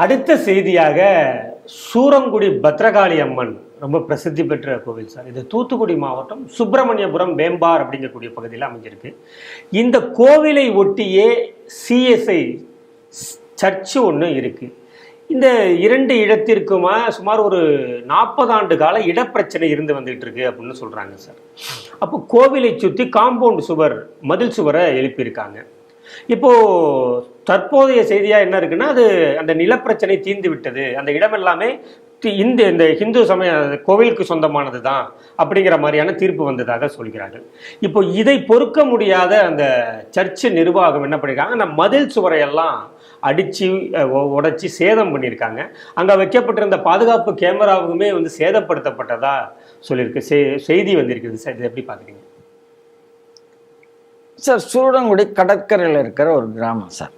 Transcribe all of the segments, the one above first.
அடுத்த செய்தியாக சூரங்குடி பத்ரகாளி அம்மன் ரொம்ப பிரசித்தி பெற்ற கோவில் சார். இது தூத்துக்குடி மாவட்டம் சுப்பிரமணியபுரம் வேம்பார் அப்படிங்கக்கூடிய பகுதியில் அமைஞ்சிருக்கு. இந்த கோவிலை ஒட்டியே சிஎஸ்ஐ சர்ச்சு ஒன்று இருக்கு. இந்த இரண்டு இடத்திற்குமா சுமார் ஒரு 40 ஆண்டு கால இடப்பிரச்சனை இருந்து வந்துகிட்டு இருக்கு அப்படின்னு சொல்றாங்க சார். அப்போ கோவிலை சுற்றி காம்பவுண்ட் சுவர், மதில் சுவரை எழுப்பியிருக்காங்க. இப்போ தற்போதைய செய்தியா என்ன இருக்குன்னா, அது அந்த நிலப்பிரச்சனை தீர்ந்து விட்டது, அந்த இடம் எல்லாமே இந்த ஹிந்து சமய கோவிலுக்கு சொந்தமானது தான் அப்படிங்கிற மாதிரியான தீர்ப்பு வந்ததாக சொல்கிறார்கள். இப்போ இதை பொறுக்க முடியாத அந்த சர்ச்சு நிர்வாகம் என்ன பண்ணியிருக்காங்க, அந்த மதில் சுவரையெல்லாம் அடித்து உடைச்சி சேதம் பண்ணியிருக்காங்க. அங்கே வைக்கப்பட்டிருந்த பாதுகாப்பு கேமராவுக்குமே சேதப்படுத்தப்பட்டதா சொல்லியிருக்கு, செய்தி வந்திருக்குது சார். இதை எப்படி பார்க்குறீங்க சார்? சூரங்குடி கடற்கரையில் இருக்கிற ஒரு கிராமம் சார்.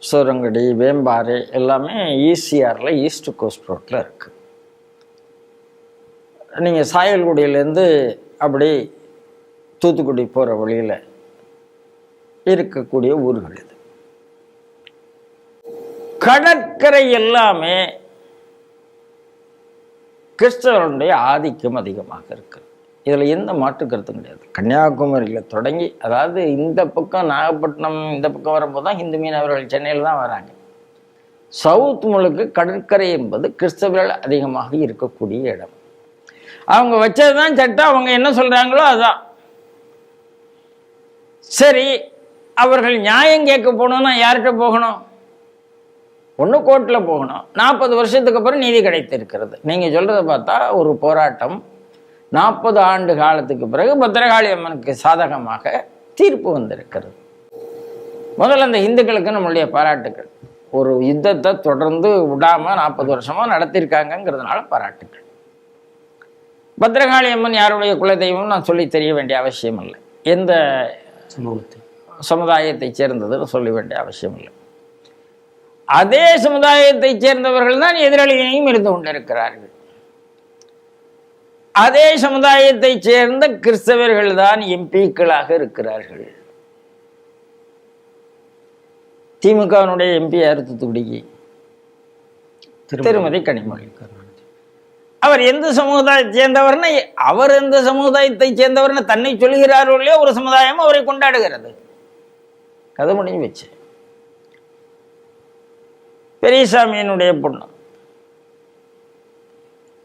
சூரங்குடி, வேம்பாறு எல்லாமே ஈசிஆரில் ஈஸ்ட் கோஸ்ட் ரோட்டில் இருக்குது. நீங்கள் சாயல்குடியிலேருந்து அப்படி தூத்துக்குடி போகிற வழியில் இருக்கக்கூடிய ஊர்கள் இது. கடற்கரை எல்லாமே கிறிஸ்தவனுடைய ஆதிக்கம் அதிகமாக இருக்குது. இதில் எந்த மாற்று கருத்தும் கிடையாது. கன்னியாகுமரியில் தொடங்கி, அதாவது இந்த பக்கம் நாகப்பட்டினம் இந்த பக்கம் வரும்போது தான் இந்து மீனவர்கள் சென்னையில் தான் வராங்க. சவுத் முழுக்க கடற்கரை என்பது கிறிஸ்தவர்கள் அதிகமாக இருக்கக்கூடிய இடம். அவங்க வச்சது தான் சட்டம், அவங்க என்ன சொல்கிறாங்களோ அதுதான் சரி. அவர்கள் நியாயம் கேட்க போகணும்னா யார்கிட்ட போகணும்? ஒன்று கோர்ட்டில் போகணும். 40 வருஷத்துக்கு அப்புறம் நீதி கிடைத்திருக்கிறது. நீங்கள் சொல்கிறத பார்த்தா ஒரு போராட்டம் 40 ஆண்டு காலத்துக்கு பிறகு பத்ரகாளி அம்மனுக்கு சாதகமாக தீர்ப்பு வந்திருக்கிறது. முதல்ல அந்த இந்துக்களுக்கு நம்மளுடைய பாராட்டுக்கள். ஒரு யுத்தத்தை தொடர்ந்து விடாமல் 40 வருஷமாக நடத்தியிருக்காங்கிறதுனால பாராட்டுக்கள். பத்ரகாளி அம்மன் யாருடைய குலதெய்வம் நான் சொல்லி தெரிய வேண்டிய அவசியம் இல்லை. எந்த சமுதாயத்தை சேர்ந்ததுன்னு சொல்ல வேண்டிய அவசியம் இல்லை. அதே சமுதாயத்தை சேர்ந்தவர்கள் தான் எதிராளியையும் இருந்து கொண்டிருக்கிறார்கள். அதே சமுதாயத்தை சேர்ந்த கிறிஸ்தவர்கள் தான் எம்பிக்களாக இருக்கிறார்கள். திமுகவினுடைய எம்பி யார்? தூத்துக்குடிக்கு திருமதி கனிமொழி. அவர் எந்த சமுதாயத்தை சேர்ந்தவர்னு, அவர் எந்த சமுதாயத்தை சேர்ந்தவர்னு தன்னை சொல்கிறாரோ இல்லையோ, ஒரு சமுதாயம் அவரை கொண்டாடுகிறது. கதை முடிஞ்சு வச்சு. பெரியசாமியினுடைய பொண்ணு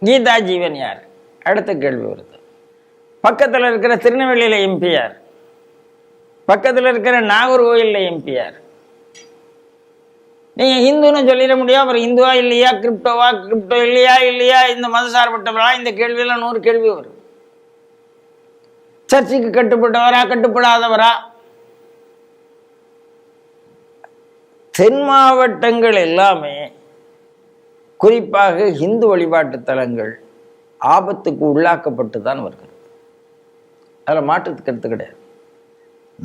கீதா ஜீவன் யார்? அடுத்த கேள்வி வருது. பக்கத்தில் இருக்கிற திருநெல்வேலியில் எம்பியார், பக்கத்தில் இருக்கிற நாகர்கோயிலில் எம்பியார். நீங்கள் ஹிந்துன்னு சொல்லிட முடியும். அவர் இந்துவா இல்லையா, கிரிப்டோவா, கிரிப்டோ இல்லையா, இந்த மதசார்பட்டவரா, இந்த கேள்வியில் 100 கேள்வி வரும். சர்ச்சுக்கு கட்டுப்பட்டவரா, கட்டுப்படாதவரா? தென் மாவட்டங்கள் எல்லாமே குறிப்பாக இந்து வழிபாட்டு தலங்கள் ஆபத்துக்கு உள்ளாக்கப்பட்டு தான் வருகிறது. அதில் மாற்றத்துக்கு கருத்து கிடையாது.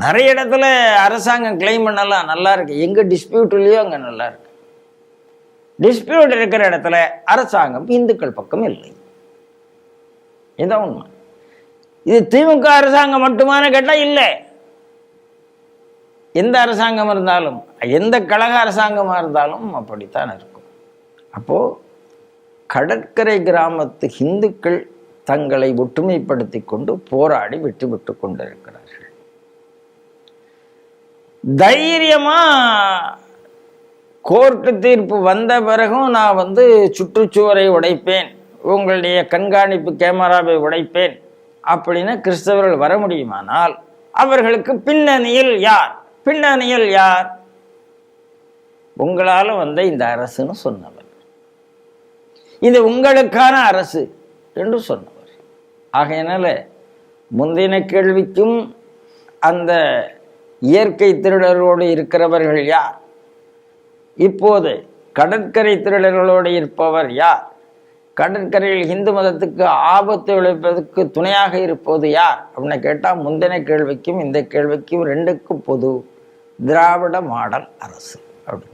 நிறைய இடத்துல அரசாங்கம் கிளைம் பண்ணலாம், நல்லா இருக்கு. எங்க டிஸ்பியூட் இல்லையோ அங்கே நல்லா இருக்கு. டிஸ்பியூட் இருக்கிற இடத்துல அரசாங்கம் இந்துக்கள் பக்கம் இல்லை. இதுதான் உண்மை. இது திமுக அரசாங்கம் மட்டுமான கேட்டால் இல்லை. எந்த அரசாங்கம் இருந்தாலும், எந்த கழக அரசாங்கமாக இருந்தாலும் அப்படித்தான் இருக்கும். அப்போ கடற்கரை கிராமத்து இந்துக்கள் தங்களை ஒற்றுமைப்படுத்தி கொண்டு போராடி வெற்றி பெற்று கொண்டிருக்கிறார்கள். தைரியமா கோர்ட்டு தீர்ப்பு வந்த பிறகும் நான் சுற்றுச்சுவரை உடைப்பேன், உங்களுடைய கண்காணிப்பு கேமராவை உடைப்பேன் அப்படின்னு கிறிஸ்தவர்கள் வர முடியுமானால் அவர்களுக்கு பின்னணியில் யார்? உங்களால இந்த அரசுன்னு சொன்னவர், இது உங்களுக்கான அரசு என்று சொன்னவர். ஆகையினால முந்தின கேள்விக்கும் அந்த இயற்கை திருடர்களோடு இருக்கிறவர்கள் யார், இப்போது கடற்கரை திருடர்களோடு இருப்பவர் யார், கடற்கரையில் இந்து மதத்துக்கு ஆபத்து விளைப்பதற்கு துணையாக இருப்பது யார் அப்படின்னு கேட்டால், முந்தின கேள்விக்கும் இந்த கேள்விக்கும் 2க்கும் பொது திராவிட மாடல் அரசு அப்படி.